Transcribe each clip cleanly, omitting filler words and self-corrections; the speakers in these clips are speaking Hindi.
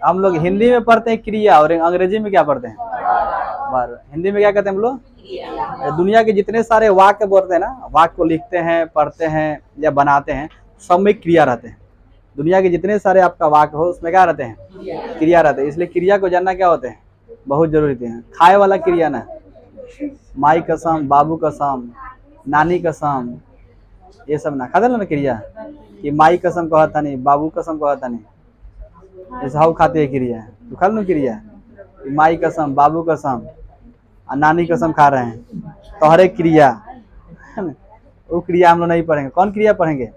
हम लोग हिंदी में पढ़ते हैं क्रिया और अंग्रेजी में क्या पढ़ते हैं वर्ब। हिंदी में क्या कहते हैं हम लोग? दुनिया के जितने सारे वाक्य बोलते हैं ना, वाक्य को लिखते हैं, पढ़ते हैं या बनाते हैं, सब में क्रिया रहते हैं। दुनिया के जितने सारे आपका वाक्य हो उसमें क्या रहते हैं? क्रिया रहते हैं। इसलिए क्रिया को जानना क्या होते हैं, बहुत जरूरी है। खाए वाला क्रिया ना, माई कसम, बाबू कसम, नानी कसम, ये सब ना खाता ना क्रिया कि माई कसम कहता नहीं, बाबू कसम कहता नहीं, जैसे हाउ खाते हैं क्रिया, तो खा लो क्रिया माई कसम, बाबू कसम, नानी कसम खा रहे हैं, तो हर एक क्रिया वो क्रिया हम लोग नहीं पढ़ेंगे। कौन क्रिया पढ़ेंगे?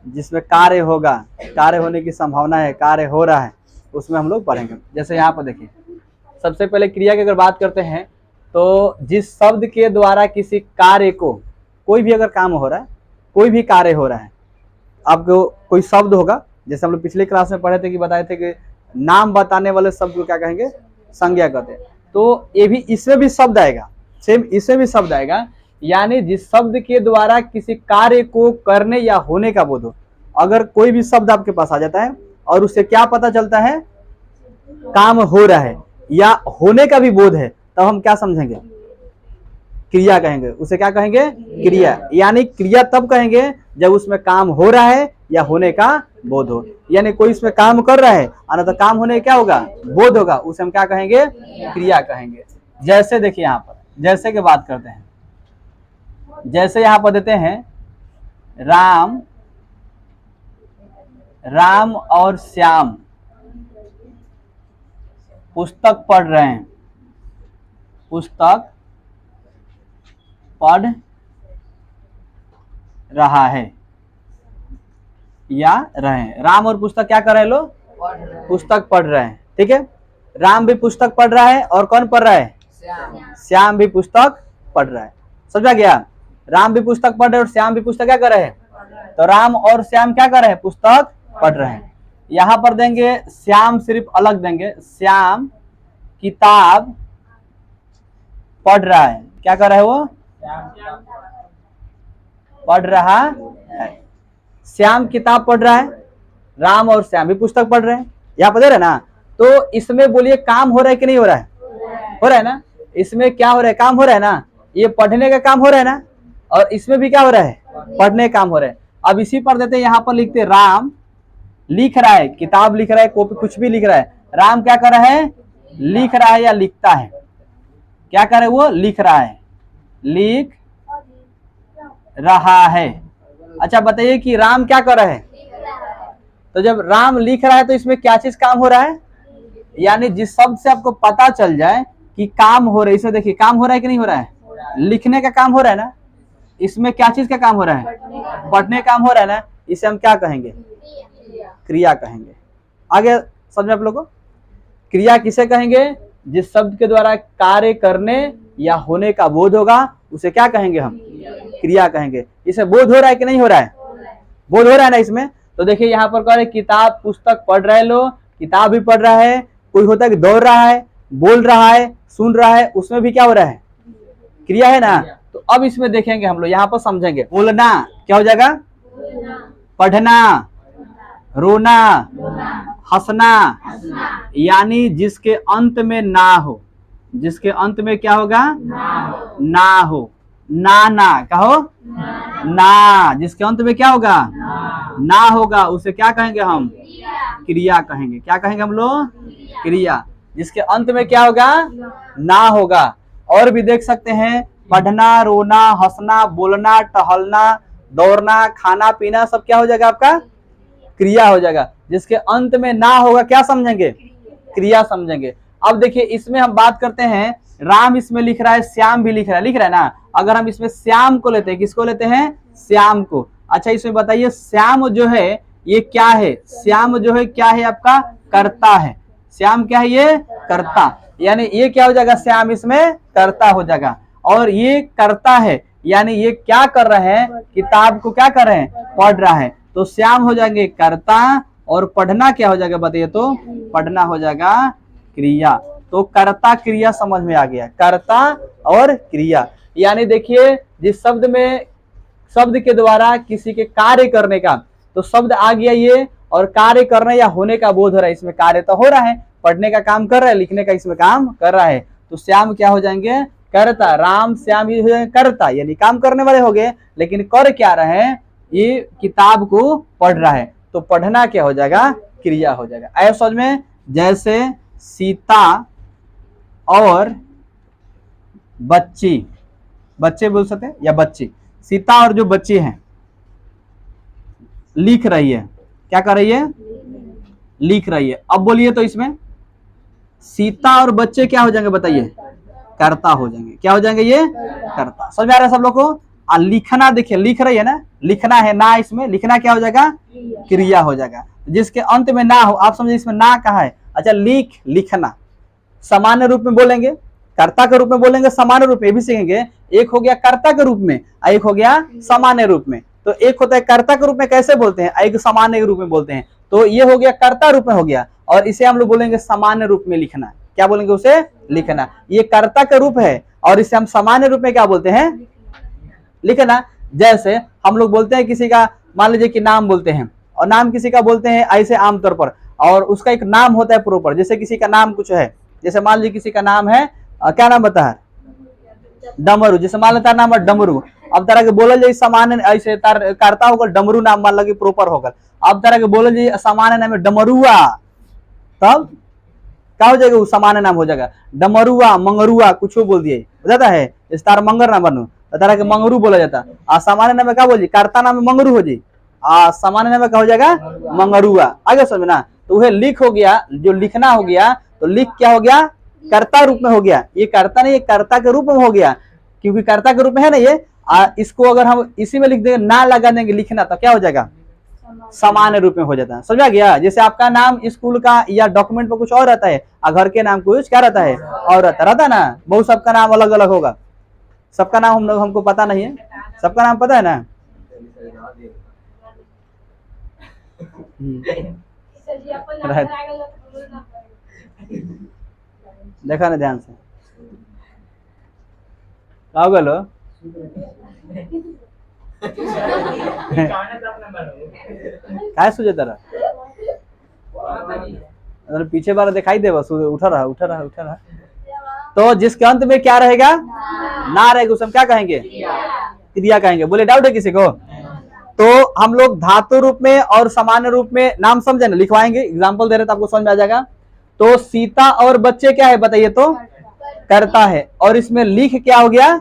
जिसमें कार्य होगा, कार्य होने की संभावना है, कार्य हो रहा है, उसमें हम लोग पढ़ेंगे। जैसे यहाँ पर देखिए, सबसे पहले क्रिया की अगर बात करते हैं तो जिस शब्द के द्वारा किसी कार्य को, कोई भी अगर काम हो रहा है, कोई भी कार्य हो रहा है, आपको कोई शब्द होगा, जैसे हम लोग पिछले क्लास में पढ़े थे कि बताए थे कि नाम बताने वाले शब्द को क्या कहेंगे? संज्ञा कहते हैं। तो ये भी, इसमें भी शब्द आएगा, सेम इसमें भी शब्द आएगा। यानी जिस शब्द के द्वारा किसी कार्य को करने या होने का बोध हो, अगर कोई भी शब्द आपके पास आ जाता है और उससे क्या पता चलता है? काम हो रहा है या होने का भी बोध है, तब हम क्या समझेंगे? क्रिया कहेंगे। उसे क्या कहेंगे? क्रिया। यानी क्रिया तब कहेंगे जब उसमें काम हो रहा है या होने का बोध हो। यानी कोई इसमें काम कर रहा है और तो काम होने क्या होगा? बोध होगा, उसे हम क्या कहेंगे? क्रिया कहेंगे। जैसे देखिए यहाँ पर, जैसे की बात करते हैं, जैसे यहाँ पर देते हैं राम, राम और श्याम पुस्तक पढ़ रहे हैं, पुस्तक पढ़ रहा है या रहे हैं। राम और पुस्तक क्या कर रहे हैं लोग? पुस्तक पढ़ रहे हैं। ठीक है, राम भी पुस्तक पढ़ रहा है और कौन पढ़ रहा है? श्याम भी पुस्तक पढ़ रहा है। समझा गया? राम भी पुस्तक पढ़ रहे हैं और श्याम भी पुस्तक क्या कर रहे हैं? तो राम और श्याम क्या कर रहे हैं? पुस्तक पढ़ रहे हैं। यहां पर देंगे श्याम, सिर्फ अलग देंगे, श्याम किताब पढ़ रहा है। क्या कर रहा है वो? पढ़ रहा है। श्याम किताब पढ़ रहा है, राम और श्याम भी पुस्तक पढ़ रहे हैं। यहाँ पर दे रहे ना, तो इसमें बोलिए काम हो रहा है कि नहीं हो रहा है? हो रहा है ना। इसमें क्या हो रहा है? काम हो रहा है ना। ये पढ़ने का काम हो रहा है ना, और इसमें भी क्या हो रहा है? पढ़ने का काम हो रहा है। अब इसी पर देते हैं, यहाँ पर लिखते राम लिख रहा है, किताब लिख रहा है, कॉपी कुछ भी लिख रहा है। राम क्या कर रहा है? लिख रहा है या लिखता है? क्या कर रहा है वो? लिख रहा है, लिख रहा है। अच्छा बताइए कि राम क्या कर रहा है? तो जब राम लिख रहा है तो इसमें क्या चीज काम हो रहा है? यानी जिस शब्द से आपको पता चल जाए कि काम हो रहा है, इसमें देखिए काम हो रहा है कि नहीं हो रहा है? लिखने का काम हो रहा है ना। इसमें क्या चीज का काम हो रहा है? पढ़ने का काम हो रहा है ना। इसे हम क्या कहेंगे? क्रिया कहेंगे। आगे समझ में आप लोगों को? क्रिया किसे कहेंगे? जिस शब्द के द्वारा कार्य करने या होने का बोध होगा, उसे क्या कहेंगे हम? क्रिया कहेंगे। इसे बोध हो रहा है कि नहीं हो रहा है? बोध हो रहा है ना इसमें। तो देखिए यहाँ पर कह रहे किताब पुस्तक पढ़ रहे लोग, किताब भी पढ़ रहा है, कोई होता है कि दौड़ रहा है, बोल रहा है, सुन रहा है, उसमें भी क्या हो रहा है? क्रिया है ना। तो अब इसमें देखेंगे हम लोग, यहाँ पर समझेंगे। बोलना क्या हो जाएगा? पढ़ना, रोना, हंसना, यानी जिसके अंत में ना हो, जिसके अंत में क्या होगा? ना हो। ना कहो ना, जिसके अंत में क्या होगा? ना होगा, उसे क्या कहेंगे हम? क्रिया कहेंगे। क्या कहेंगे हम लोग? क्रिया। जिसके अंत में क्या होगा? ना होगा। और भी देख सकते हैं, पढ़ना, रोना, हंसना, बोलना, टहलना, दौड़ना, खाना पीना, सब क्या हो जाएगा आपका? क्रिया हो जाएगा। जिसके अंत में ना होगा क्या समझेंगे? क्रिया समझेंगे। अब देखिए इसमें हम बात करते हैं, राम इसमें लिख रहा है, श्याम भी लिख रहा है ना। अगर हम इसमें श्याम को लेते हैं, किसको लेते हैं? श्याम को। अच्छा इसमें बताइए श्याम जो है ये क्या है? श्याम जो है क्या है आपका? कर्ता है। श्याम क्या है? ये कर्ता। यानी ये क्या हो जाएगा? श्याम इसमें कर्ता हो जाएगा। और ये कर्ता है, यानी ये क्या कर रहे हैं? किताब को क्या कर रहे हैं? पढ़ रहा है। तो श्याम हो जाएंगे कर्ता और पढ़ना क्या हो जाएगा बताइए? तो पढ़ना हो जाएगा क्रिया। तो कर्ता क्रिया समझ में आ गया, कर्ता और क्रिया। यानी देखिए जिस शब्द में, शब्द के द्वारा किसी के कार्य करने का, तो शब्द आ गया ये, और कार्य करने या होने का बोध हो रहा है। इसमें कार्य तो हो रहा है, पढ़ने का काम कर रहा है, लिखने का इसमें काम कर रहा है। तो श्याम क्या हो जाएंगे? करता। राम श्याम ये हो जाएंगे करता, यानी काम करने वाले हो गए, लेकिन कर क्या रहे हैं? ये किताब को पढ़ रहा है। तो पढ़ना क्या हो जाएगा? क्रिया हो जाएगा। आया समझ में? जैसे सीता और बच्ची, बच्चे बोल सकते हैं या बच्ची, सीता और जो बच्ची हैं लिख रही है। क्या कर रही है? लिख रही है। अब बोलिए तो इसमें सीता और बच्चे क्या हो जाएंगे? बताइए। कर्ता हो जाएंगे। क्या हो जाएंगे? ये कर्ता। समझ में आ रहा है सब लोग को? लिखना देखिए, लिख रही है ना, लिखना है ना, इसमें लिखना क्या हो जाएगा? क्रिया हो जाएगा। जिसके अंत में ना हो, आप समझे इसमें ना कहा है? अच्छा, लिखना सामान्य रूप में बोलेंगे, कर्ता के रूप में बोलेंगे, सामान्य रूप में भी सीखेंगे। एक हो गया कर्ता के रूप में, एक हो गया सामान्य रूप में। तो एक होता है कर्ता के रूप में कैसे बोलते हैं, एक सामान्य रूप में बोलते हैं। तो ये हो गया कर्ता रूप में हो गया, और इसे हम लोग बोलेंगे सामान्य रूप में लिखना। क्या बोलेंगे उसे? लिखना। ये कर्ता का रूप है, और इसे हम सामान्य रूप में क्या बोलते हैं? लिखना। जैसे हम लोग बोलते हैं किसी का, मान लीजिए कि नाम बोलते हैं, और नाम किसी का बोलते हैं ऐसे आमतौर पर, और उसका एक नाम होता है प्रॉपर। जैसे किसी का नाम कुछ है, जैसे मान लीजिए किसी का नाम है, क्या नाम बता है? डमरू। जैसे मान लेता नाम है डमरू। अब तरह के बोलल जाए सामान्य ऐसे करता होगा, डमरू नाम मान लगे प्रॉपर होगा। अब तरह के बोलल जाए सामान्य नाम है डमरुआ, तब क्या हो जाएगा? वो सामान्य नाम हो जाएगा। डमरुआ, मंगरुआ कुछ बोल दिए हो जाता है। इस तार मंगर ना बनू, तरह के मंगरू बोला जाता। आ सामान्य नाम में क्या बोल जी? कर्ता नाम में मंगरू हो जी, आ सामान्य नाम में क्या हो जाएगा? मंगरुआ। आगे समझना। तो वह लिख हो गया, जो लिखना हो गया, तो लिख क्या हो गया? कर्ता रूप में हो गया। ये कर्ता नहीं, ये कर्ता के रूप में हो गया, क्योंकि कर्ता के रूप में है ना ये। इसको अगर हम इसी में लिख देंगे, ना लगा देंगे लिखना, तो क्या हो जाएगा? सामान्य रूप में हो जाता है। समझा गया? जैसे आपका नाम स्कूल का या डॉक्यूमेंट पर कुछ और रहता है, और घर के नाम कुछ क्या रहता है और रहता है ना। बहुत सबका नाम अलग अलग होगा, सबका नाम हम लोग हमको पता नहीं है, सबका नाम पता है ना? देखा ना ध्यान से, आओ गलो काय सोचे तरह पीछे बार दिखाई दे, बस उठा रहा उठा रहा उठा रहा। तो जिसके अंत में क्या रहेगा? ना रहेगा, उसे हम क्या कहेंगे? क्रिया कहेंगे। बोले डाउट है किसी को? तो हम लोग धातु रूप में और सामान्य रूप में नाम समझे ना, लिखवाएंगे। एग्जाम्पल दे रहे तो आपको समझ में आ जाएगा। तो सीता और बच्चे क्या है बताइए तो? करता है, और इसमें लिख क्या हो गया?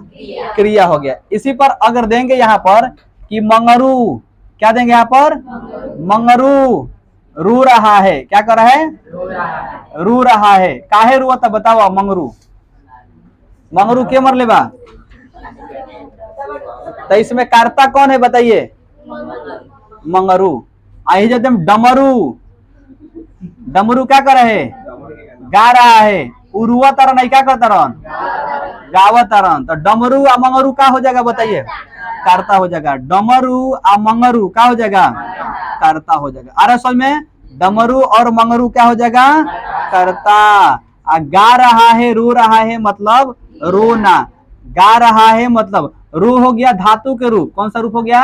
क्रिया हो गया। इसी पर अगर देंगे यहाँ पर कि मंगरू, क्या देंगे यहाँ पर? मंगरू रू रहा है। क्या कर रहा है? रू रहा है। काहे रुआ था बताओ? मंगरू, मंगरू के मर लेबा? तो इसमें कर्ता कौन है बताइए? मंगरू। आई जाते हम डमरू, डमरू क्या कर रहे? गा रहा है। उरुआ तरह नहीं, क्या करता रहन? गावा तरन। तो डमरू आ मंगरू क्या हो जाएगा बताइए? कर्ता हो जाएगा। डमरू आ मंगरू क्या हो जाएगा? कर्ता हो जाएगा। अरे समझ में? डमरू और मंगरू क्या हो जाएगा? कर्ता। गा रहा है, रो रहा है मतलब रोना, गा रहा है मतलब रू हो गया धातु के रूप। कौन सा रूप हो गया?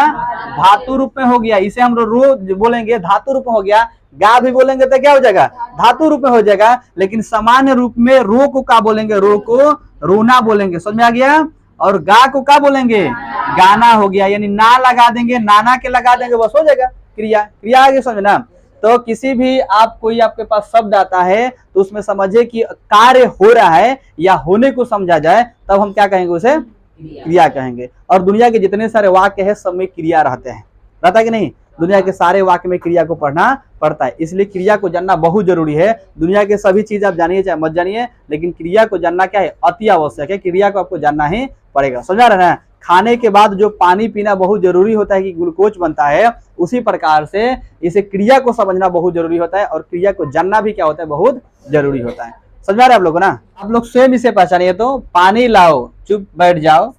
धातु रूप में हो गया। इसे हम लोग रो बोलेंगे, धातु रूप में हो गया। गा भी बोलेंगे तो क्या हो जाएगा? धातु रूप में हो जाएगा। लेकिन सामान्य रूप में रो को क्या बोलेंगे? रो को रोना बोलेंगे। समझ में आ गया? और गा को क्या बोलेंगे? गाना हो गया। यानी ना लगा देंगे, नाना के लगा देंगे, बस हो जाएगा क्रिया। क्रिया आगे समझना। तो किसी भी आप कोई आपके पास शब्द आता है तो उसमें समझे कि कार्य हो रहा है या होने को समझा जाए, तब हम क्या कहेंगे? उसे क्रिया कहेंगे। और दुनिया के जितने सारे वाक्य है सब में क्रिया रहते हैं, रहता है कि नहीं? दुनिया के सारे वाक्य में क्रिया को पढ़ना पड़ता है, इसलिए क्रिया को जानना बहुत जरूरी है। दुनिया के सभी चीज आप जानिए चाहे मत जानिए, लेकिन क्रिया को जानना क्या है? अति आवश्यक है। क्रिया को आपको जानना ही पड़ेगा। समझा रहे ना? खाने के बाद जो पानी पीना बहुत जरूरी होता है कि ग्लूकोज बनता है, उसी प्रकार से इसे क्रिया को समझना बहुत जरूरी होता है, और क्रिया को जानना भी क्या होता है? बहुत जरूरी होता है। समझा रहे आप लोग ना? आप लोग स्वयं इसे पहचानिए। तो पानी लाओ, चुप बैठ जाओ,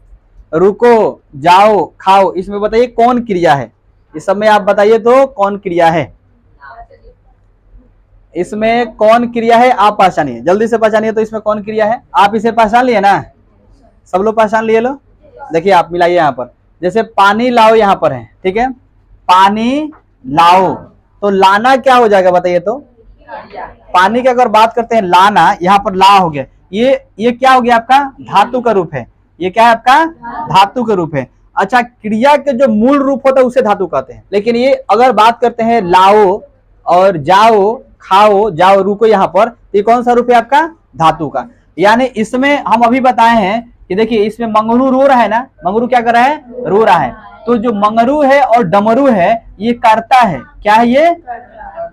रुको, जाओ, खाओ, इसमें बताइए कौन क्रिया है? इस सब में आप बताइए तो कौन क्रिया है? इसमें कौन क्रिया है आप पहचानिए, जल्दी से पहचानिए। तो इसमें कौन क्रिया है? आप इसे पहचान लिए ना? सब लोग पहचान लिए? लो देखिए, आप मिलाइए यहाँ पर। जैसे पानी लाओ यहाँ पर है, ठीक है? पानी लाओ, तो लाना क्या हो जाएगा बताइए तो? पानी की अगर बात करते हैं लाना, यहाँ पर ला हो गया, ये क्या हो गया आपका? धातु का रूप है। ये क्या है आपका? धातु का रूप है। अच्छा, क्रिया के जो मूल रूप होता है उसे धातु कहते हैं। लेकिन ये अगर बात करते हैं लाओ और जाओ, खाओ, जाओ, रुको, यहाँ पर ये कौन सा रूप है आपका? धातु का। यानी इसमें हम अभी बताए हैं कि देखिए इसमें मंगरू रो रहा है ना, मंगरू क्या कर रहा है? रो रहा है। तो जो मंगरू है और डमरू है ये करता है, क्या है ये?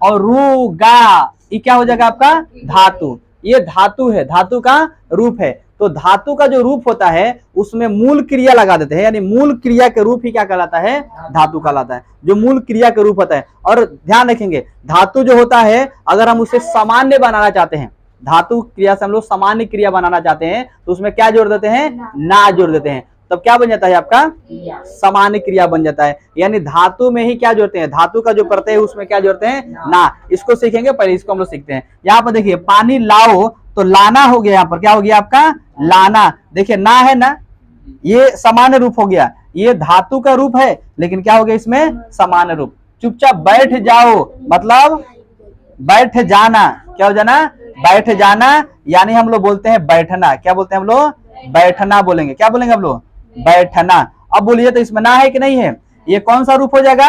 और रू गा ये क्या हो जाएगा आपका? धातु। ये धातु है, धातु का रूप है। तो धातु का जो रूप होता है उसमें मूल क्रिया लगा देते हैं, यानी मूल क्रिया के रूप ही क्या कहलाता है? धातु कहलाता है, जो मूल क्रिया के रूप होता है। और ध्यान रखेंगे धातु जो होता है अगर हम उसे सामान्य बनाना चाहते हैं, धातु क्रिया से हम लोग सामान्य क्रिया बनाना चाहते हैं तो उसमें क्या जोड़ देते हैं? ना जोड़ देते हैं, तब क्या बन जाता है आपका? सामान्य क्रिया बन जाता है। यानी धातु में ही क्या जोड़ते हैं? धातु का जो प्रत्यय है उसमें क्या जोड़ते हैं? ना। इसको सीखेंगे, पहले इसको हम लोग सीखते हैं। यहाँ पर देखिए पानी लाओ तो लाना हो गया, यहाँ पर क्या हो गया आपका? लाना। देखिए ना है ना, ये सामान्य रूप हो गया, ये धातु का रूप है लेकिन क्या हो गया इसमें? सामान्य रूप। चुपचाप बैठ जाओ मतलब बैठ जाना, क्या हो जाना? बैठ जाना। यानी हम लोग बोलते हैं बैठना, क्या बोलते हैं हम लोग? बैठना बोलेंगे। क्या बोलेंगे हम लोग? बैठना। अब बोलिए तो इसमें ना है कि नहीं है? ये कौन सा रूप हो जाएगा?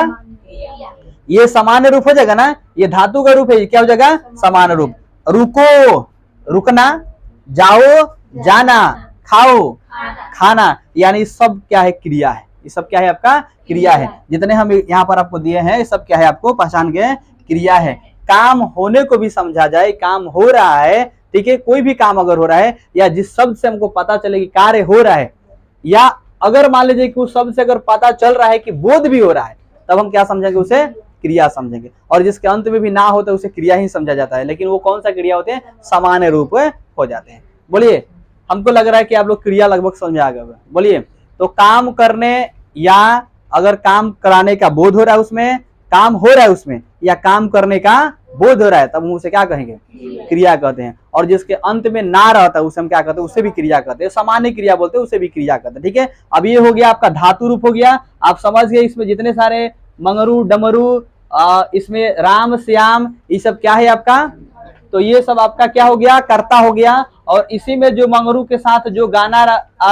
ये सामान्य रूप हो जाएगा ना, ये धातु का रूप है, ये क्या हो जाएगा? सामान्य रूप। रुको रुकना, जाओ जाना, खाओ खाना, यानी सब क्या है? क्रिया है। ये सब क्या है आपका? क्रिया है। जितने हम यहाँ पर आपको दिए हैं ये सब क्या है? आपको पहचान गए, क्रिया है। काम होने को भी समझा जाए, काम हो रहा है, ठीक है, कोई भी काम अगर हो रहा है या जिस शब्द से हमको पता चले कि कार्य हो रहा है, या अगर मान लीजिए कि उस शब्द से अगर पता चल रहा है कि बोध भी हो रहा है, तब हम क्या समझेंगे? उसे क्रिया समझेंगे। और जिसके अंत में भी ना होता है उसे क्रिया ही समझा जाता है। लेकिन वो कौन सा क्रिया होते हैं? सामान्य रूप हो जाते हैं। बोलिए, हमको लग रहा है कि आप लोग क्रिया लगभग समझ आ गए। बोलिए, तो काम करने या अगर काम कराने का बोध हो रहा है, उसमें काम हो रहा है उसमें, या काम करने का बोध हो रहा है, तब हम उसे क्या कहेंगे? क्रिया कहते हैं। और जिसके अंत में ना रहता है उसे हम क्या कहते हैं? उसे भी क्रिया कहते हैं। सामान्य क्रिया बोलते हैं, उसे भी क्रिया कहते हैं। ठीक है, अब ये हो गया आपका धातु रूप हो गया। आप समझ गए इसमें जितने सारे मंगरू डमरू, इसमें राम श्याम, ये सब क्या है आपका? तो ये सब आपका क्या हो गया? कर्ता हो गया। और इसी में जो मंगरू के साथ जो गाना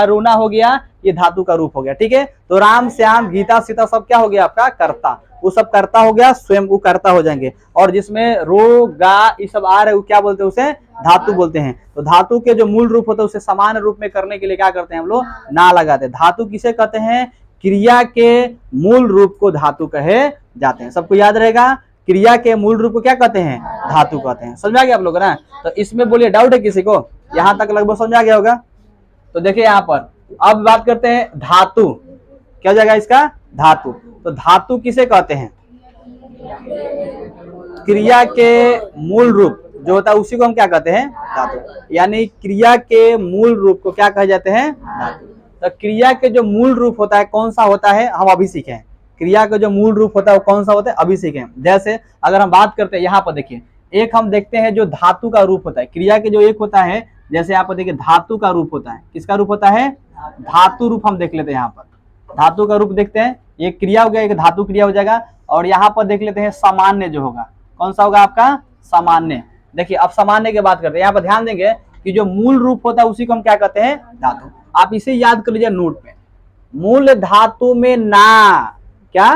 रोना हो गया, ये धातु का रूप हो गया। ठीक है, तो राम श्याम गीता सीता सब क्या हो गया आपका? कर्ता। वो सब कर्ता हो गया, स्वयं वो कर्ता हो जाएंगे। और जिसमें रो गा ये सब आ रहे, वो क्या बोलते हैं? उसे धातु बोलते हैं। तो धातु के जो मूल रूप होता है उसे समान रूप में करने के लिए क्या करते हैं हम लोग? ना लगाते हैं। धातु किसे कहते हैं? क्रिया के मूल रूप को धातु कहे जाते हैं। सबको याद रहेगा, क्रिया के मूल रूप को क्या कहते हैं? धातु कहते हैं। समझ आ गया आप लोग ना? तो इसमें बोलिए डाउट है किसी को? यहाँ तक लगभग समझ आ गया होगा। तो देखिए यहाँ पर अब बात करते हैं धातु। क्या हो जाएगा इसका? धातु। तो धातु किसे कहते हैं? क्रिया के मूल रूप जो होता है उसी को हम क्या कहते हैं? धातु। यानी क्रिया के मूल रूप को क्या कहे जाते हैं? धातु। तो क्रिया के जो मूल रूप होता है कौन सा होता है, हम अभी सीखे। क्रिया का जो मूल रूप होता है वो कौन सा होता है, अभी सीखे। जैसे अगर हम बात करते हैं यहाँ पर देखिए, एक हम देखते हैं जो धातु का रूप होता है, क्रिया के जो एक होता है, जैसे यहाँ पर देखिए धातु का रूप होता है। किसका रूप होता है? धातु रूप हम देख लेते हैं। यहाँ पर धातु का रूप देखते हैं, एक क्रिया हो गया, एक धातु क्रिया हो जाएगा। और यहाँ पर देख लेते हैं सामान्य जो होगा, कौन सा होगा आपका? सामान्य। देखिए अब सामान्य की बात करते हैं, यहाँ पर ध्यान देंगे कि जो मूल रूप होता है उसी को हम क्या कहते हैं? धातु। आप इसे याद कर लीजिए नोट पे। मूल धातु में ना, क्या?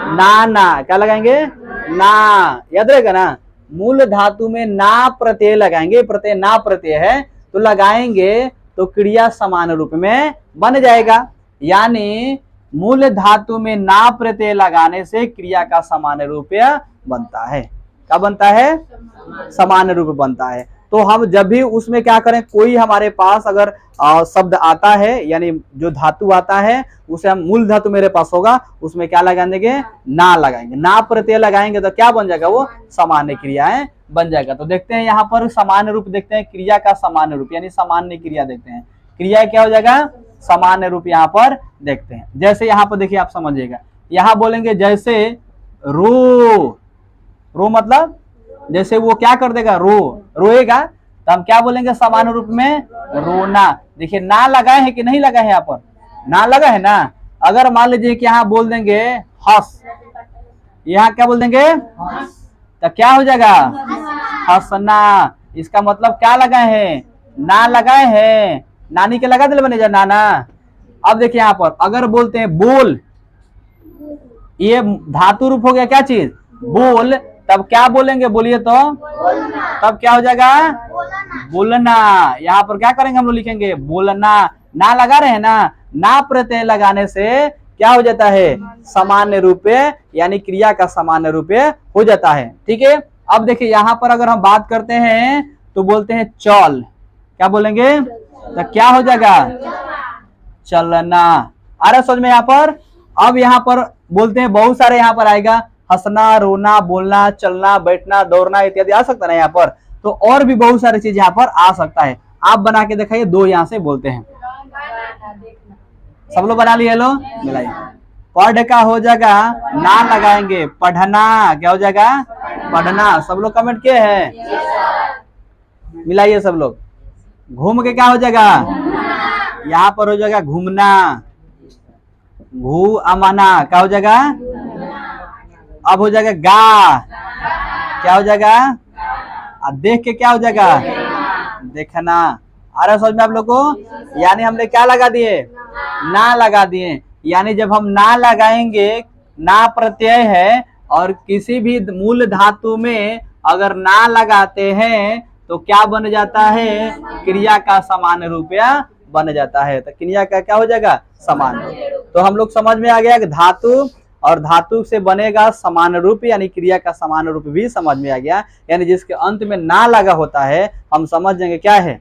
ना क्या लगाएंगे? ना, याद रहेगा ना? मूल धातु में ना प्रत्यय लगाएंगे, प्रत्यय ना प्रत्यय है तो लगाएंगे तो क्रिया समान रूप में बन जाएगा। यानी मूल धातु में ना प्रत्यय लगाने से क्रिया का सामान्य रूप बनता है। क्या बनता है? सामान्य रूप बनता है। तो हम जब भी उसमें क्या करें, कोई हमारे पास अगर शब्द आता है, यानी जो धातु आता है उसे हम मूल धातु मेरे पास होगा, उसमें क्या लगा देंगे? ना लगाएंगे। ना प्रत्यय लगाएंगे तो क्या बन जाएगा? वो सामान्य क्रियाएं बन जाएगा। तो देखते हैं यहाँ पर सामान्य रूप देखते हैं, क्रिया का सामान्य रूप यानी सामान्य क्रिया देखते हैं। क्रिया क्या हो जाएगा? सामान्य रूप यहाँ पर देखते हैं। जैसे यहाँ पर देखिए, आप समझिएगा, यहाँ बोलेंगे जैसे रो, रो मतलब जैसे वो क्या कर देगा? रोएगा, तो हम क्या बोलेंगे सामान्य रूप में? रोना। देखिए ना लगाए हैं कि नहीं लगाए हैं? यहाँ पर ना लगा है ना। अगर मान लीजिए कि यहाँ बोल देंगे हंस, यहाँ क्या बोल देंगे? तो क्या हो जाएगा? हंसना। इसका मतलब क्या लगाए हैं? ना लगाए हैं, नानी के लगा दिल बने जा नाना। अब देखिए यहाँ पर अगर बोलते हैं बोल, ये धातु रूप हो गया क्या चीज? बोल। तब क्या बोलेंगे? बोलिए तो। तब क्या हो जाएगा? बोलना। यहाँ पर क्या करेंगे हम लोग? लिखेंगे बोलना। ना लगा रहे हैं ना प्रत्यय लगाने से क्या हो जाता है? सामान्य रूप, यानी क्रिया का सामान्य रूप हो जाता है। ठीक है। अब देखिए यहाँ पर अगर हम बात करते हैं तो बोलते हैं चल, क्या बोलेंगे? तो क्या हो जाएगा? चलना। आ रहा समझ में यहाँ पर? अब यहाँ पर बोलते हैं बहुत सारे, यहाँ पर आएगा हंसना, रोना, बोलना, चलना, बैठना, दौड़ना इत्यादि आ सकता है ना यहाँ पर। तो और भी बहुत सारी चीज यहाँ पर आ सकता है। आप बना के दिखाइए, दो यहाँ से बोलते हैं। सब लोग बना लिए? लो मिलाइए। पढ़ का हो जाएगा, ना लगाएंगे, पढ़ना। क्या हो जाएगा? पढ़ना। सब लोग कमेंट किए हैं? मिलाइए सब लोग। घूम के क्या हो जाएगा? यहाँ पर हो जाएगा घूमना। घू अमाना क्या हो जाएगा? अब हो जाएगा गा, क्या हो जाएगा? देख के क्या हो जाएगा? देखना। आ रहा समझ में आप लोग को? यानी हमने क्या लगा दिए? ना लगा दिए। यानी जब हम ना लगाएंगे, ना प्रत्यय है, और किसी भी मूल धातु में अगर ना लगाते हैं तो क्या बन जाता है? क्रिया का सामान्य रूप बन जाता है। तो क्रिया का क्या हो जाएगा? सामान्य। तो हम लोग समझ में आ गया कि धातु और धातु से बनेगा समान रूप, यानी क्रिया का समान रूप भी समझ में आ गया। यानी जिसके अंत में ना लगा होता है हम समझ जाएंगे क्या है?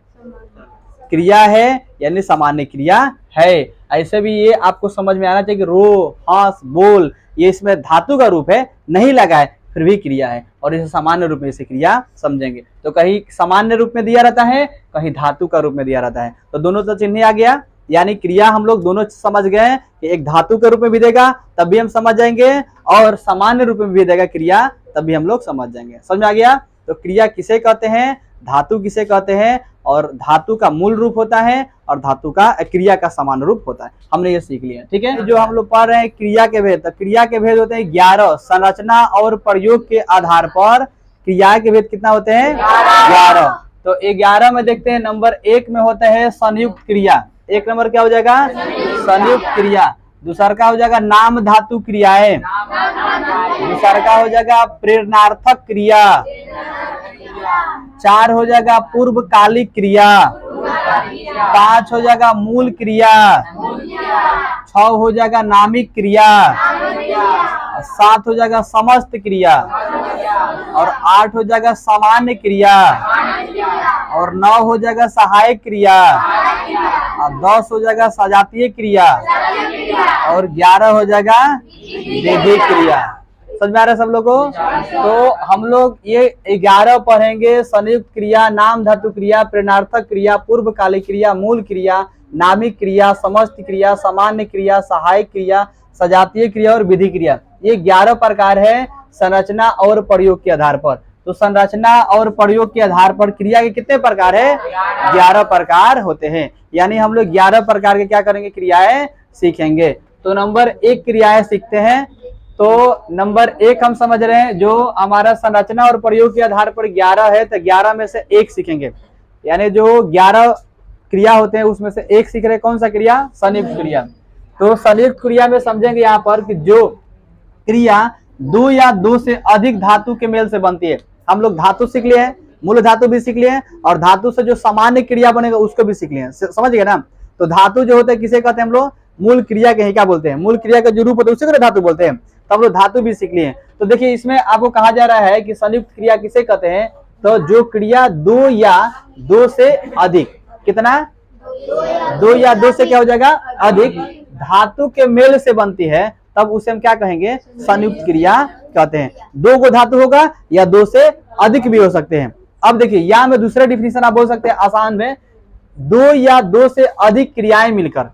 क्रिया है, यानी सामान्य क्रिया है। ऐसे भी ये आपको समझ में आना चाहिए कि रो, हंस, बोल, ये इसमें धातु का रूप है, नहीं लगा है फिर भी क्रिया है, और इसे सामान्य रूप में इसे क्रिया समझेंगे। तो कहीं सामान्य रूप में दिया रहता है, कहीं धातु का रूप में दिया रहता है। तो दोनों तो चिन्ह आ गया, यानी क्रिया हम लोग दोनों समझ गए कि एक धातु के रूप में भी देगा तब भी हम समझ जाएंगे, और सामान्य रूप में भी देगा क्रिया तब भी हम लोग समझ जाएंगे। समझ में आ गया? तो क्रिया किसे कहते हैं, धातु किसे कहते हैं, और धातु का मूल रूप होता है और धातु का क्रिया का समान रूप होता है। हमने ये सीख लिया। ठीक है। जो हम लोग पढ़ रहे हैं क्रिया के भेद, तो क्रिया के भेद होते हैं 11। संरचना और प्रयोग के आधार पर क्रिया के भेद कितना होते हैं? 11। तो 11 में देखते हैं, नंबर 1 में होता है संयुक्त क्रिया। 1 नंबर क्या हो जाएगा? संयुक्त क्रिया। दूसरा का हो जाएगा नाम धातु क्रियाएं। दूसरा का हो जाएगा प्रेरणार्थक क्रिया। 4 हो जाएगा पूर्वकालिक क्रिया। 5 हो जाएगा मूल क्रिया। 6 हो जाएगा नामिक क्रिया। 7 हो जाएगा समस्त क्रिया। और 8 हो जाएगा सामान्य क्रिया। और 9 हो जाएगा सहायक क्रिया। और 10 हो जाएगा सजातीय क्रिया। और 11 हो जाएगा विधि क्रिया। समझ में आ रहा है सब लोगों को? तो हम लोग ये 11 पढ़ेंगे। संयुक्त क्रिया, नाम धातु क्रिया, प्रेरणार्थक क्रिया, पूर्वकालिक क्रिया, मूल क्रिया, नामिक क्रिया, समस्त क्रिया, सामान्य क्रिया, सहायक क्रिया, सजातीय क्रिया और विधि क्रिया। ये 11 प्रकार है संरचना और प्रयोग के आधार पर। तो संरचना और प्रयोग के आधार पर क्रिया के कितने प्रकार है? 11 प्रकार होते हैं। यानी हम लोग 11 प्रकार के क्या करेंगे? क्रियाएं सीखेंगे। तो नंबर 1 क्रियाएं सीखते हैं। तो नंबर 1 हम समझ रहे हैं, जो हमारा संरचना और प्रयोग के आधार पर 11 है, तो 11 में से 1 सीखेंगे। यानी जो 11 क्रिया होते हैं उसमें से 1 सीख रहे। कौन सा क्रिया? संयुक्त क्रिया। तो संयुक्त क्रिया में समझेंगे यहाँ पर कि जो क्रिया 2 या 2 से अधिक धातु के मेल से बनती है। हम लोग धातु सीख लिए हैं, मूल धातु भी सीख लिए हैं, और धातु से जो सामान्य क्रिया बनेगा उसको भी सीख लिए हैं। समझ गए ना? तो धातु जो होते हैं किसे कहते हैं? हम लोग मूल क्रिया के क्या बोलते हैं? मूल क्रिया का जो रूप होता है उसे को धातु बोलते हैं। तो हम लोग धातु भी सीख लिए हैं। तो देखिए इसमें आपको कहा जा रहा है कि संयुक्त क्रिया किसे कहते हैं? तो जो क्रिया 2 या 2 से अधिक, कितना? 2 या 2 से क्या हो जाएगा? अधिक धातु के मेल से बनती है, तब उसे हम क्या कहेंगे? संयुक्त क्रिया कहते हैं। 2 को धातु होगा या 2 से अधिक भी हो सकते हैं। अब देखिए या में दूसरा डिफिनेशन आप बोल सकते हैं आसान में, 2 या 2 से अधिक क्रियाएं मिलकर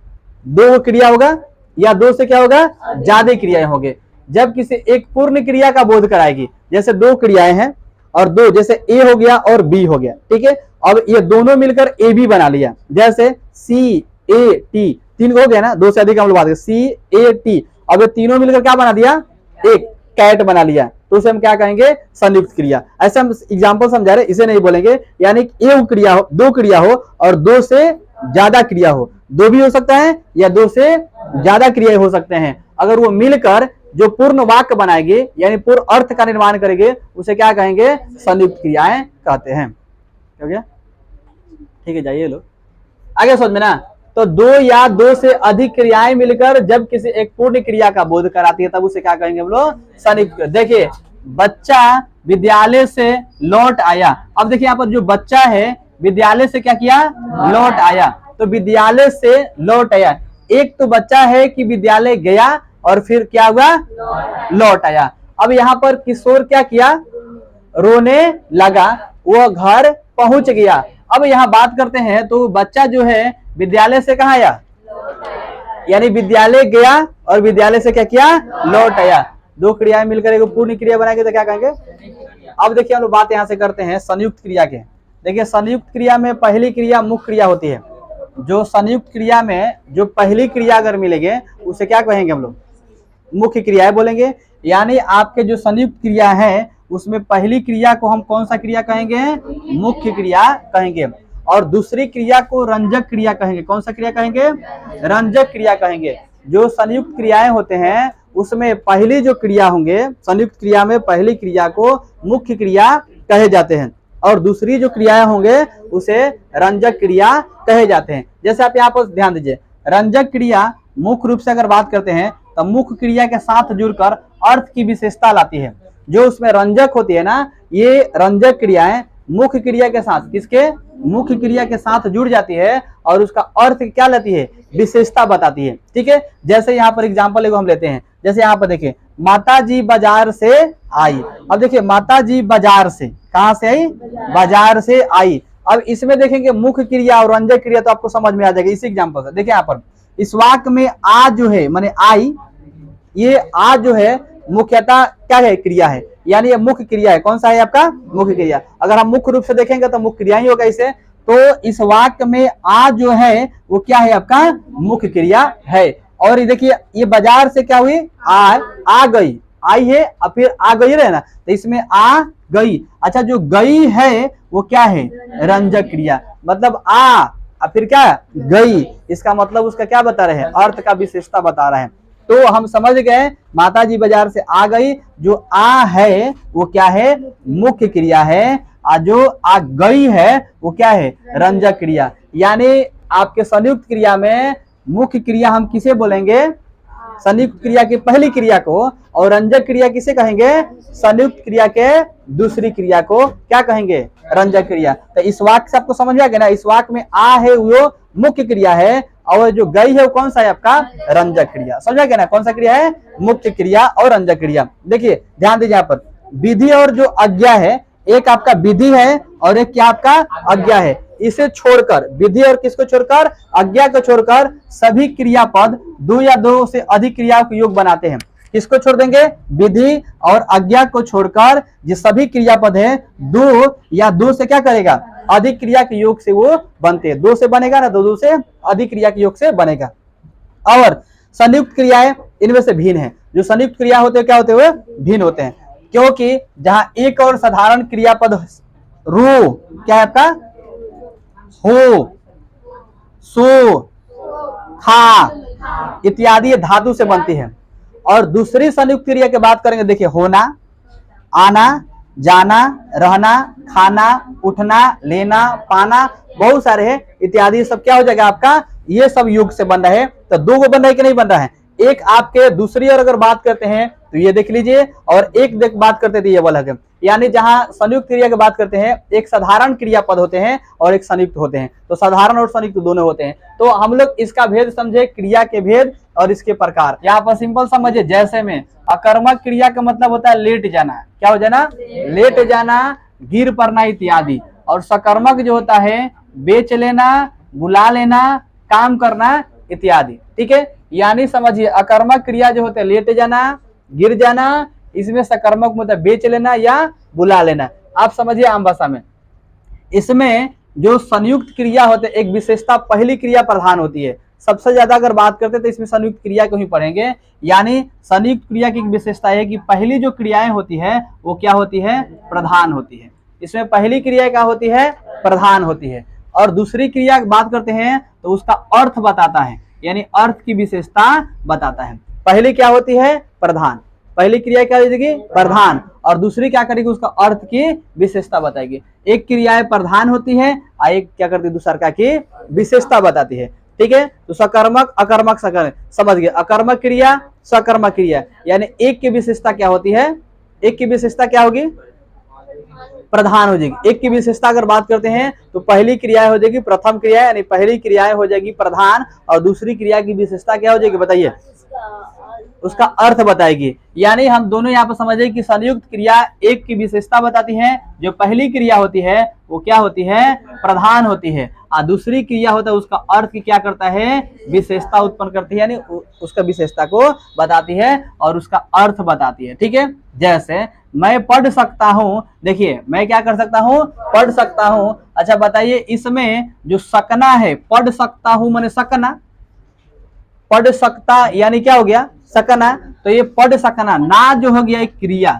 2 क्रिया होगा, या 2 से क्या होगा? ज्यादा क्रियाएं होंगे। जब किसी एक पूर्ण क्रिया का बोध कराएगी, जैसे 2 क्रियाएं हैं और 2, जैसे ए हो गया और बी हो गया। ठीक है। अब ये दोनों मिलकर ए बी बना लिया, जैसे सी ए टी, 3 हो गया ना, 2 से अधिक हम लोग बात करें, सी ए टी। अब ये तीनों मिलकर क्या बना दिया? एक। कैट बना लिया, तो उसे हम क्या कहेंगे? संयुक्त क्रिया। ऐसे हम एग्जांपल समझा रहे, इसे नहीं बोलेंगे। यानी एक क्रिया हो, दो क्रिया हो और दो से ज्यादा क्रिया हो, दो भी हो सकता है या दो से ज्यादा क्रिया हो सकते हैं। अगर वो मिलकर जो पूर्ण वाक्य बनाएगी यानी पूर्ण अर्थ का निर्माण करेंगे, उसे क्या कहेंगे? संयुक्त क्रियाएं कहते हैं। हो गया? ठीक है, जाइए लोग आगे समझ में ना। तो दो या दो से अधिक क्रियाएं मिलकर जब किसी एक पूर्ण क्रिया का बोध कराती है, तब उसे क्या कहेंगे हम लोग? संयुक्त। देखिए, बच्चा विद्यालय से लौट आया। अब देखिए यहाँ पर जो बच्चा है विद्यालय से क्या किया? लौट आया। तो विद्यालय से लौट आया, एक तो बच्चा है कि विद्यालय गया और फिर क्या हुआ? लौट आया। अब यहाँ पर किशोर क्या किया? रोने लगा, वो घर पहुंच गया। अब यहाँ बात करते हैं, तो बच्चा जो है विद्यालय से कहाँ आया? यानी विद्यालय गया और विद्यालय से क्या किया? लौट आया। दो क्रियाएं मिलकर एक पूर्ण क्रिया बनाएंगे तो क्या कहेंगे? अब देखिए हम लोग बात यहाँ से करते हैं संयुक्त क्रिया के। देखिए, संयुक्त क्रिया में पहली क्रिया मुख्य क्रिया होती है। जो संयुक्त क्रिया में जो पहली क्रिया अगर मिलेंगे उसे क्या कहेंगे हम लोग? मुख्य क्रियाएं बोलेंगे। यानी आपके जो संयुक्त क्रिया है उसमें पहली क्रिया को हम कौन सा क्रिया कहेंगे? मुख्य क्रिया कहेंगे। और दूसरी क्रिया को रंजक क्रिया कहेंगे। कौन सा क्रिया कहेंगे? रंजक क्रिया कहेंगे। जो संयुक्त क्रियाएं होते हैं उसमें पहली जो क्रिया होंगे, संयुक्त क्रिया में पहली क्रिया को मुख्य क्रिया कहे जाते हैं और दूसरी जो क्रियाएं होंगे उसे रंजक क्रिया कहे जाते हैं। जैसे आप यहाँ पर ध्यान दीजिए, रंजक क्रिया मुख्य रूप से अगर बात करते हैं तो मुख्य क्रिया के साथ जुड़कर अर्थ की विशेषता लाती है। जो उसमें रंजक होती है ना, ये रंजक क्रियाएं मुख्य क्रिया के साथ, किसके? मुख्य क्रिया के साथ जुड़ जाती है और उसका अर्थ क्या लाती है? विशेषता बताती है। ठीक है, जैसे यहाँ पर एग्जांपल एगो हम लेते हैं। जैसे यहाँ पर देखिए, माताजी बाजार से आई। अब देखिए, माताजी बाजार से कहाँ से आई? बाजार से आई। अब इसमें देखेंगे मुख्य क्रिया और रंजक क्रिया, तो आपको समझ में आ जाएगा इसी एग्जांपल से। देखिए यहाँ पर इस वाक्य में आ जो है माने आई, ये आ जो है मुख्यतः क्या है? क्रिया है। यानी ये मुख्य क्रिया है। कौन सा है आपका? मुख्य क्रिया। अगर हम मुख्य रूप से देखेंगे तो मुख्य क्रिया ही होगा इसे। तो इस वाक्य में आ जो है वो क्या है? आपका मुख्य क्रिया है। और ये देखिए, ये बाजार से क्या हुई? आ गई, आई है और फिर आ गई रहे ना, तो इसमें आ गई। अच्छा, जो गई है वो क्या है? रंजक क्रिया। मतलब आ और फिर क्या? गई। इसका मतलब उसका क्या बता रहे हैं? अर्थ का विशेषता बता रहे हैं। तो हम समझ गए, माताजी बाजार से आ गई, जो आ है वो क्या है? मुख्य क्रिया है। और जो आ गई है वो क्या है? रंजक क्रिया। यानी आपके संयुक्त क्रिया में मुख्य क्रिया हम किसे बोलेंगे? संयुक्त क्रिया की पहली क्रिया को। और रंजक क्रिया किसे कहेंगे? संयुक्त क्रिया के दूसरी क्रिया को क्या कहेंगे? रंजक क्रिया। तो इस वाक्य से आपको समझ में आ गया ना, इस वाक्य में आ है वो मुख्य क्रिया है और जो गई है वो कौन सा है? आपका रंजक क्रिया। समझा गया ना? कौन सा क्रिया है? मुख्य क्रिया और रंजक क्रिया। देखिए ध्यान दीजिए यहाँ पर, विधि और जो आज्ञा है, एक आपका विधि है और एक क्या आपका? आज्ञा है। इसे छोड़कर, विधि और किसको छोड़कर? आज्ञा को छोड़कर सभी क्रियापद दो या दो से अधिक क्रियाओं के योग बनाते हैं। किसको छोड़ देंगे? विधि और आज्ञा को छोड़कर जो सभी क्रियापद है दो या दो से क्या करेगा? अधिक क्रिया के योग से वो बनते हैं। दो से बनेगा ना, दो से अधिक क्रिया के योग से बनेगा। और संयुक्त क्रियाएं इनमें से भिन्न है। जो संयुक्त क्रिया होते हैं क्या होते हुए? भिन्न होते हैं। क्योंकि जहां एक और साधारण क्रियापद रो क्या है आपका? हो, सो, खा इत्यादि धातु से बनती है। और दूसरी संयुक्त क्रिया की बात करेंगे, देखिए होना, आना, जाना, रहना, खाना, उठना, लेना, पाना, बहुत सारे हैं इत्यादि सब क्या हो जाएगा आपका? ये सब युग से बन रहा है। तो दो को बन रहा है कि नहीं बन रहा है? एक आपके दूसरी और अगर बात करते हैं तो ये देख लीजिए, और एक बात करते थे ये वाला है। यानी जहां संयुक्त क्रिया की बात करते हैं, एक साधारण क्रियापद होते हैं और एक संयुक्त होते हैं। तो साधारण और संयुक्त दोनों होते हैं। तो हम लोग इसका भेद समझे, क्रिया के भेद और इसके प्रकार। यहाँ पर सिंपल समझिए, जैसे में अकर्मक क्रिया का मतलब होता है लेट जाना। क्या हो जाना? लेट जाना, गिर पड़ना इत्यादि। और सकर्मक जो होता है बेच लेना, बुला लेना, काम करना इत्यादि। ठीक है, यानी समझिए अकर्मक क्रिया जो होते हैं लेट जाना, गिर जाना, इसमें सकर्मक मतलब बेच लेना या बुला लेना। आप समझिए आम भाषा में। इसमें जो संयुक्त क्रिया होते हैं, एक विशेषता पहली क्रिया प्रधान होती है। सबसे ज्यादा अगर बात करते तो इसमें संयुक्त क्रिया को ही पढ़ेंगे। यानी संयुक्त क्रिया की विशेषता है कि पहली जो क्रियाएं होती है वो क्या होती है, प्रधान होती है। इसमें पहली क्रिया क्या होती है, प्रधान होती है। और दूसरी क्रिया की बात करते हैं तो उसका अर्थ बताता है, यानी अर्थ की विशेषता बताता है। पहली क्या होती है, प्रधान, पहली क्रिया क्या होगी, प्रधान, और दूसरी क्या करेगी, उसका अर्थ की विशेषता बताएगी। एक क्रिया प्रधान होती है और एक क्या करती है, दूसरा की विशेषता बताती है। ठीक है, तो सकर्मक अकर्मक सकर्मक, समझ गए, अकर्मक क्रिया सकर्मक क्रिया, यानी एक की विशेषता क्या होती है, एक की विशेषता क्या होगी, प्रधान हो जाएगी। एक की विशेषता अगर बात करते हैं तो पहली क्रिया हो जाएगी प्रथम क्रिया, यानी पहली क्रिया हो जाएगी प्रधान, और दूसरी क्रिया की विशेषता क्या हो जाएगी, बताइए, उसका अर्थ बताएगी। यानी हम दोनों यहाँ पर समझे कि संयुक्त क्रिया एक की विशेषता बताती है, जो पहली क्रिया होती है वो क्या होती है, प्रधान होती है, और दूसरी क्रिया होता है उसका अर्थ की क्या करता है, विशेषता उत्पन्न करती है, यानी उसका विशेषता को बताती है और उसका अर्थ बताती है। ठीक है, जैसे मैं पढ़ सकता हूँ, देखिए मैं क्या कर सकता हूँ, पढ़ सकता हूँ। अच्छा बताइए, इसमें जो सकना है, पढ़ सकता हूँ माने सकना, पढ़ सकता यानी क्या हो गया, सकना, तो ये पढ़ सकना, ना जो हो गया एक क्रिया,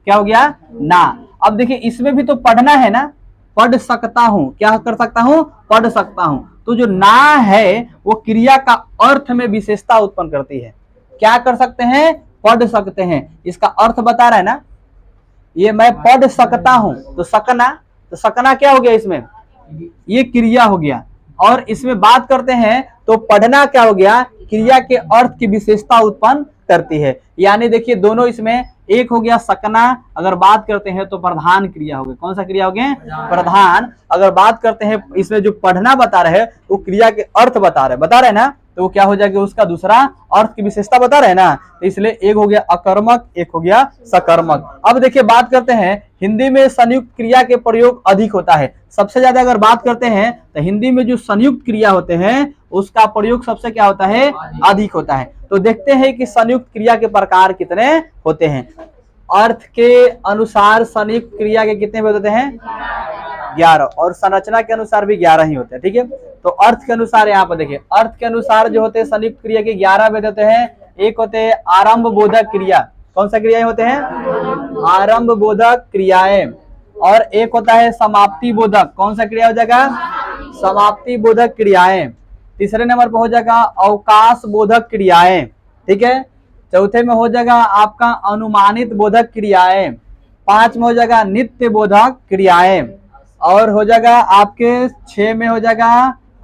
क्या हो गया, ना। अब देखिए इसमें भी तो पढ़ना है ना, पढ़ सकता हूं, क्या कर सकता हूं, पढ़ सकता हूं, तो जो ना है वो क्रिया का अर्थ में विशेषता उत्पन्न करती है। क्या कर सकते हैं, पढ़ सकते हैं, इसका अर्थ बता रहा है ना, ये मैं पढ़ सकता हूं, तो सकना क्या हो गया, इसमें ये क्रिया हो गया। और इसमें बात करते हैं तो पढ़ना क्या हो गया, क्रिया के अर्थ की विशेषता उत्पन्न करती है। यानी देखिए दोनों इसमें, एक हो गया सकना, अगर बात करते हैं तो प्रधान क्रिया हो गई, कौन सा क्रिया हो गया, प्रधान। अगर बात करते हैं इसमें जो पढ़ना बता रहे हैं वो क्रिया के अर्थ बता रहे ना, तो वो क्या हो जाएगा, उसका दूसरा अर्थ की विशेषता बता रहे हैं ना, तो इसलिए एक हो गया अकर्मक, एक हो गया सकर्मक। अब देखिए बात करते हैं हिंदी में संयुक्त क्रिया के प्रयोग अधिक होता है, सबसे ज्यादा अगर बात करते हैं तो हिंदी में जो संयुक्त क्रिया होते हैं उसका प्रयोग सबसे क्या होता है, अधिक होता है। तो देखते हैं कि संयुक्त क्रिया के प्रकार कितने होते हैं। अर्थ के अनुसार संयुक्त क्रिया के कितने भेद होते हैं, 11, और संरचना के अनुसार भी 11 ही होते हैं। ठीक है, तो अर्थ के अनुसार यहाँ पर देखिए, अर्थ के अनुसार जो होते हैं संयुक्त क्रिया के 11 भेद होते हैं। एक होते हैं आरंभ बोधक क्रिया, कौन सा क्रियाएं होते हैं, आरंभ बोधक क्रियाएं, और एक होता है समाप्ति बोधक, कौन सा क्रिया हो जाएगा, समाप्ति बोधक क्रियाएं। तीसरे नंबर पर हो जाएगा अवकाश बोधक क्रियाएं। ठीक है, चौथे में हो जाएगा आपका अनुमानित बोधक क्रियाएं, 5 में हो जाएगा नित्य बोधक क्रियाएं, और हो जाएगा आपके 6 में हो जाएगा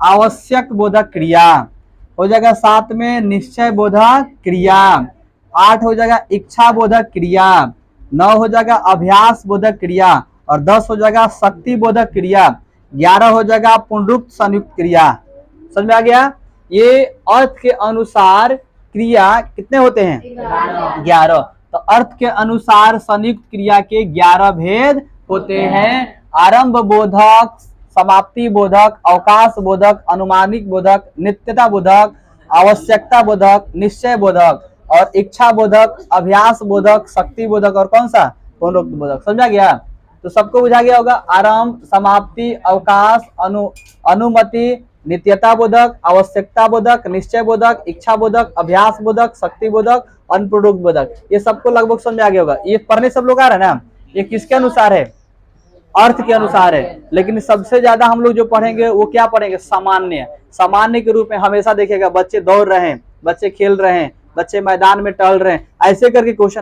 आवश्यक बोधक क्रिया, हो जाएगा 7 में निश्चय बोधक क्रिया, 8 हो जाएगा इच्छा बोधक क्रिया, 9 हो जाएगा अभ्यास बोधक क्रिया, और 10 हो जाएगा शक्ति बोधक क्रिया, 11 हो जाएगा पुनरुक्त संयुक्त क्रिया। समझ में आ गया। ये अर्थ के अनुसार क्रिया कितने होते हैं, 11। तो अर्थ के अनुसार संयुक्त क्रिया के 11 भेद होते हैं। आरंभ बोधक, समाप्ति बोधक, अवकाश बोधक, अनुमानिक बोधक, नित्यता बोधक, आवश्यकता बोधक, निश्चय बोधक, और इच्छा बोधक, अभ्यास बोधक, शक्ति बोधक, और कौन सा, पुनरुक्त बोधक। समझा गया, तो सबको बुझा गया होगा। आरंभ, समाप्ति, अवकाश, अनुमति, नित्यता बोधक, आवश्यकता बोधक, निश्चय बोधक, इच्छा बोधक, अभ्यास बोधक, शक्ति बोधक, अनुपूरक बोधक, ये सबको लगभग समझ आ गया होगा। ये पढ़ने सब लोग आ रहे हैं ना, ये किसके अनुसार है, अर्थ के अनुसार है। लेकिन सबसे ज्यादा हम लोग जो पढ़ेंगे वो क्या पढ़ेंगे, सामान्य के रूप में। हमेशा देखिएगा बच्चे दौड़ रहे हैं, बच्चे खेल रहे हैं, बच्चे मैदान में टहल रहे हैं, ऐसे करके क्वेश्चन